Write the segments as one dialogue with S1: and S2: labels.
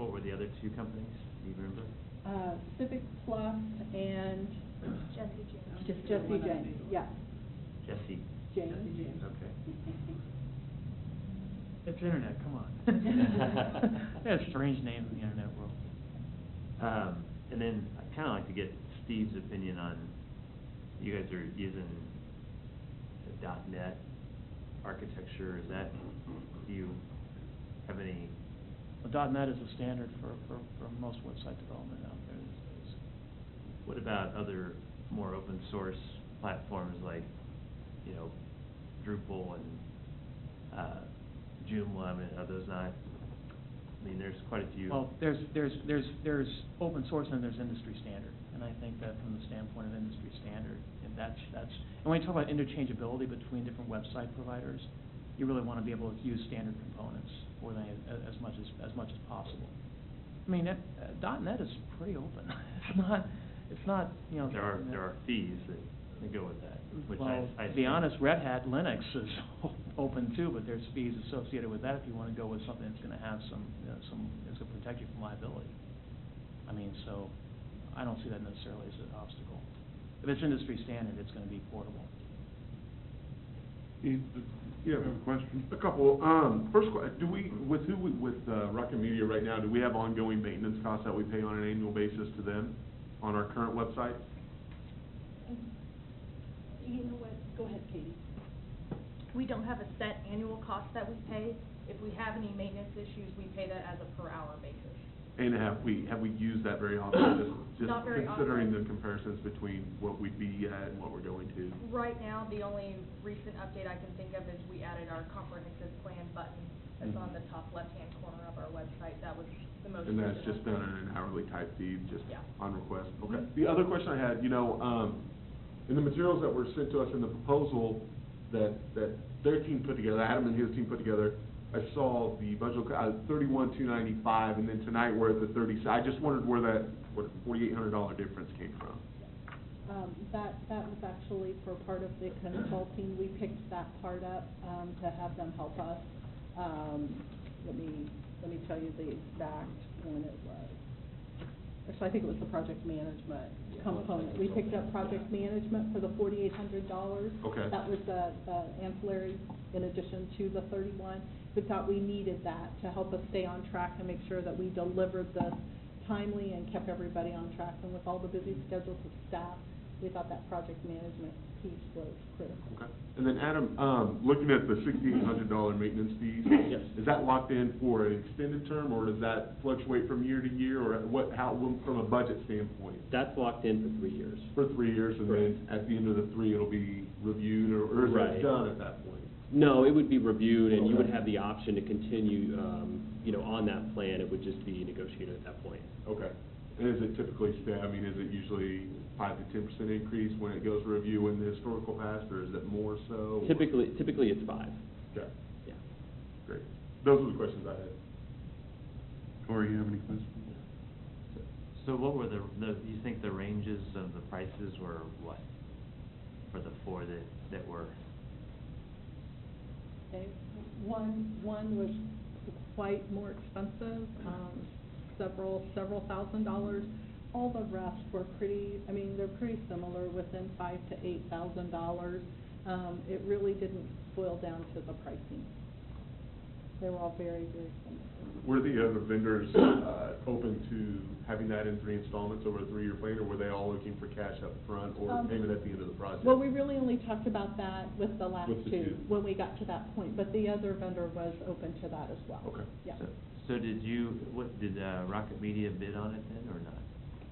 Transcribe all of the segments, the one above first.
S1: what were the other two companies? Do you remember?
S2: Civic Plus and
S3: Jesse James.
S2: just Jesse James. Yeah.
S1: Jesse.
S2: James.
S4: Jesse James.
S1: Okay.
S5: It's internet, come on. They have strange names in the internet world.
S1: And then I'd kind of like to get Steve's opinion on, you guys are using the .NET architecture. Is that, do you have any?
S5: Well, .NET is a standard for most website development out there these days.
S1: What about other more open source platforms like, you know, Drupal and Joomla? I mean, are those not? I mean, there's quite a few.
S5: Well, there's open source and there's industry standard, and I think that from the standpoint of industry standard, and that's and when you talk about interchangeability between different website providers, you really want to be able to use standard components for them as much as possible. I mean, .NET is pretty open. It's not you know.
S1: There are fees that go with that. Which
S5: well,
S1: I
S5: to be honest, Red Hat Linux is open too, but there's fees associated with that if you want to go with something that's going to have some that's going to protect you from liability. I mean, so I don't see that necessarily as an obstacle. If it's industry standard, it's going to be portable.
S6: Yeah, I have a question. A couple. First, do we with Rocket Media right now? Do we have ongoing maintenance costs that we pay on an annual basis to them on our current website?
S2: You know what? Go ahead, Katie.
S3: We don't have a set annual cost that we pay. If we have any maintenance issues, we pay that as a per hour basis.
S6: And have we used that very often? Just
S3: Not very
S6: considering
S3: often.
S6: the comparisons between what we'd be at and what we're going to.
S3: Right now, the only recent update I can think of is we added our comprehensive plan button that's on the top left-hand corner of our website. That was the most
S6: And that's
S3: recent
S6: just done
S3: update.
S6: on an hourly type feed, just
S3: Yeah.
S6: on request. Okay. The other question I had, you know, in the materials that were sent to us in the proposal that their team put together, Adam and his team put together, I saw the budget, $31,295, and then tonight we're at the 30. I just wondered where that $4,800 difference came from.
S2: That was actually for part of the consulting. We picked that part up to have them help us. Let me tell you the exact when it was. Actually, I think it was the project management component. We picked up project management for the $4,800.
S6: Okay.
S2: That was the ancillary in addition to the 31. We thought we needed that to help us stay on track and make sure that we delivered this timely and kept everybody on track. And with all the busy schedules of staff, we thought that project management piece was critical.
S6: Okay. And then Adam, looking at the $6,800 maintenance fees,
S1: Yes.
S6: is that locked in for an extended term, or does that fluctuate from year to year, or from a budget standpoint?
S7: That's locked in for 3 years.
S6: For 3 years, and then at the end of the 3, it'll be reviewed, or is
S7: Right.
S6: it done at that point?
S7: No, it would be reviewed, and you would
S6: Okay.
S7: have the option to continue, on that plan. It would just be negotiated at that point.
S6: Okay. And is it typically is it usually 5 to 10% increase when it goes review in the historical past, or is it more so?
S7: Typically it's 5.
S6: Okay,
S7: Yeah.
S6: great. Those are the questions I had.
S8: Corey, you have any questions?
S1: So what were you think the ranges of the prices were what? For the four that were?
S2: Okay. One was quite more expensive, several $1,000s. All the rest were they're pretty similar, within $5,000 to $8,000. It really didn't boil down to the pricing. They were all very, very similar.
S6: Were the other vendors open to having that in 3 installments over a 3-year plan, or were they all looking for cash up front or payment at the end of the project?
S2: Well, we really only talked about that with the last
S6: With the
S2: two,
S6: two.
S2: when we got to that point, but the other vendor was open to that as well.
S6: Okay.
S2: Yeah.
S1: So did Rocket Media bid on it then, or not?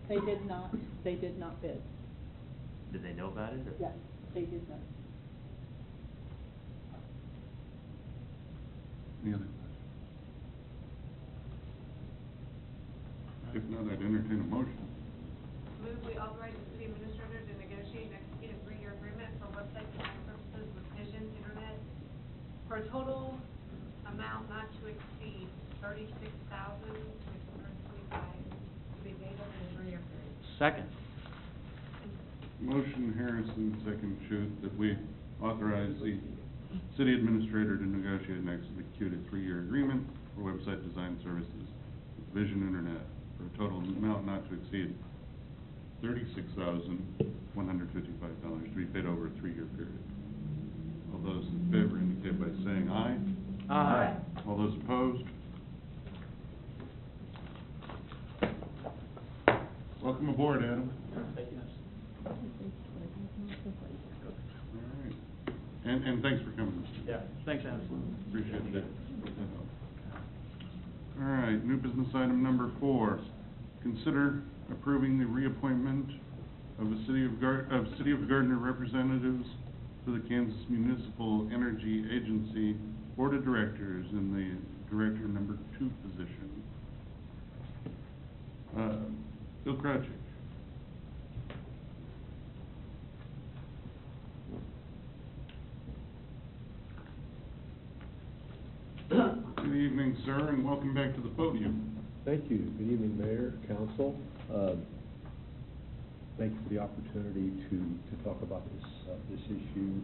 S2: They did not bid.
S1: Did they know about it, or?
S2: Yes, they did not.
S8: Any other questions? If not, I'd entertain a motion.
S9: Move we authorize the city administrator to negotiate and execute a 3-year agreement for website design purposes with Vision Internet for a total amount not to exceed $36,625 to be paid over a 3-year period.
S5: Second.
S8: Motion Harrison, second Schuth, that we authorize the city administrator to negotiate and execute a 3-year agreement for website design services with Vision Internet for a total amount not to exceed $36,155 to be paid over a 3-year period. All those in favor indicate by saying aye.
S5: Aye.
S8: All those opposed? Welcome aboard, Adam.
S5: Thank you.
S8: All right. And thanks for coming.
S5: Yeah, thanks, Adam.
S8: Appreciate that. All right, new business item number 4. Consider approving the reappointment of the City of Gardner representatives to the Kansas Municipal Energy Agency Board of Directors in the Director number 2 position. Bill Crouch. Good evening, sir, and welcome back to the podium.
S4: Thank you. Good evening, Mayor, Council. Thank you for the opportunity to talk about this issue.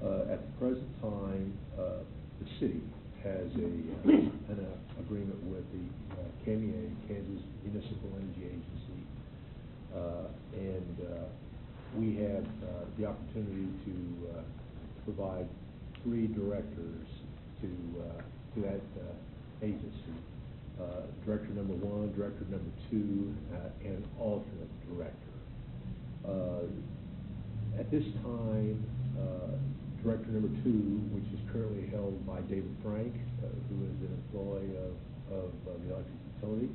S4: At the present time, the city has an agreement with the KMEA, Kansas Municipal Energy Agency, and we have the opportunity to provide 3 directors to that agency. Director number 1, director number 2, and alternate director. At this time, director number 2, which is currently held by David Frank, who is an employee of the electric utility,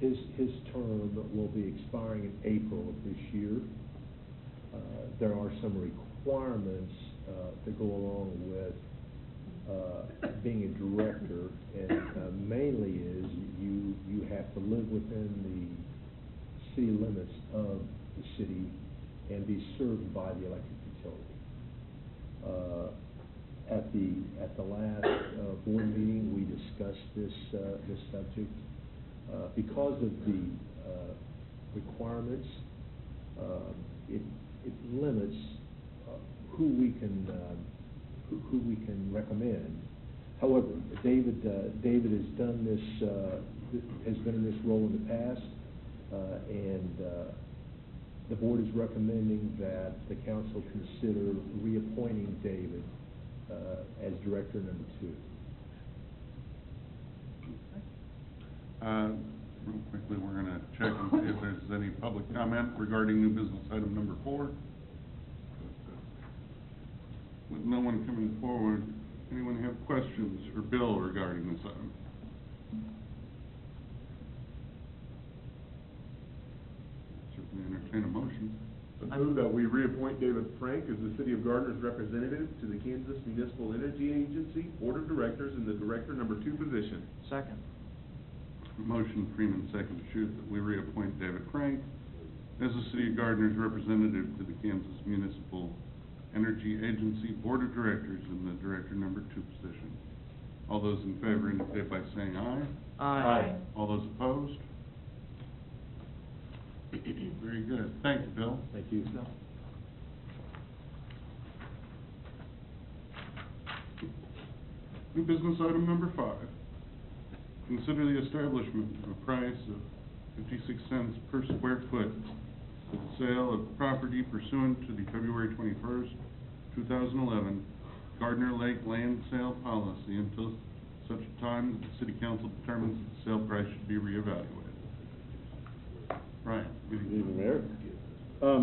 S4: his term will be expiring in April of this year. There are some requirements that go along with being a director, and mainly is you have to live within the city limits of the city and be served by the electric utility. At the last board meeting, we discussed this subject. Because of the requirements, it limits who we can recommend. However, David has done this, has been in this role in the past, and the board is recommending that the council consider reappointing David as director number 2.
S8: Real quickly, we're going to check and see if there's any public comment regarding new business item number 4. With no one coming forward, anyone have questions for Bill regarding this item? Certainly entertain a motion.
S6: I move that we reappoint David Frank as the City of Gardner's representative to the Kansas Municipal Energy Agency Board of Directors in the Director number 2 position.
S5: Second.
S8: Motion, Freeman, second, Shute, that we reappoint David Frank as the City of Gardner's representative to the Kansas Municipal Energy Agency Board of Directors in the Director number 2 position. All those in favor indicate by saying aye.
S5: Aye.
S8: All those opposed? Very good. Thank you, Bill.
S4: Thank you.
S8: New business item number 5. Consider the establishment of a price of 56 cents per square foot for the sale of property pursuant to the February 21st, 2011 Gardner Lake land sale policy until such time that the City Council determines that the sale price should be reevaluated. Ryan, good
S10: Good evening, Mayor.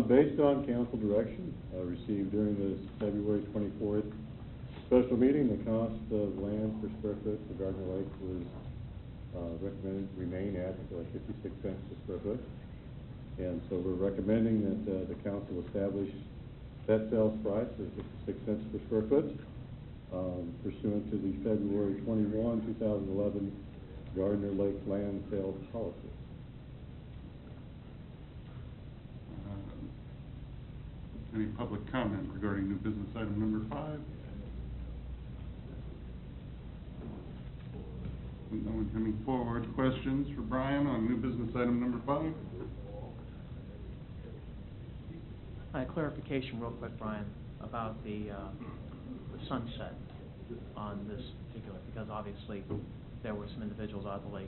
S10: Based on council direction received during this February 24th special meeting, the cost of land per square foot for Gardner Lake was recommended to remain at 56 cents per square foot. And so we're recommending that the council establish that sales price of 56 cents per square foot pursuant to the February 21, 2011 Gardner Lake land sale policy.
S8: Any public comment regarding new business item number 5? With no one coming forward, questions for Brian on new business item number 5?
S5: Clarification real quick, Brian, about the sunset on this particular, because obviously there were some individuals out of the lake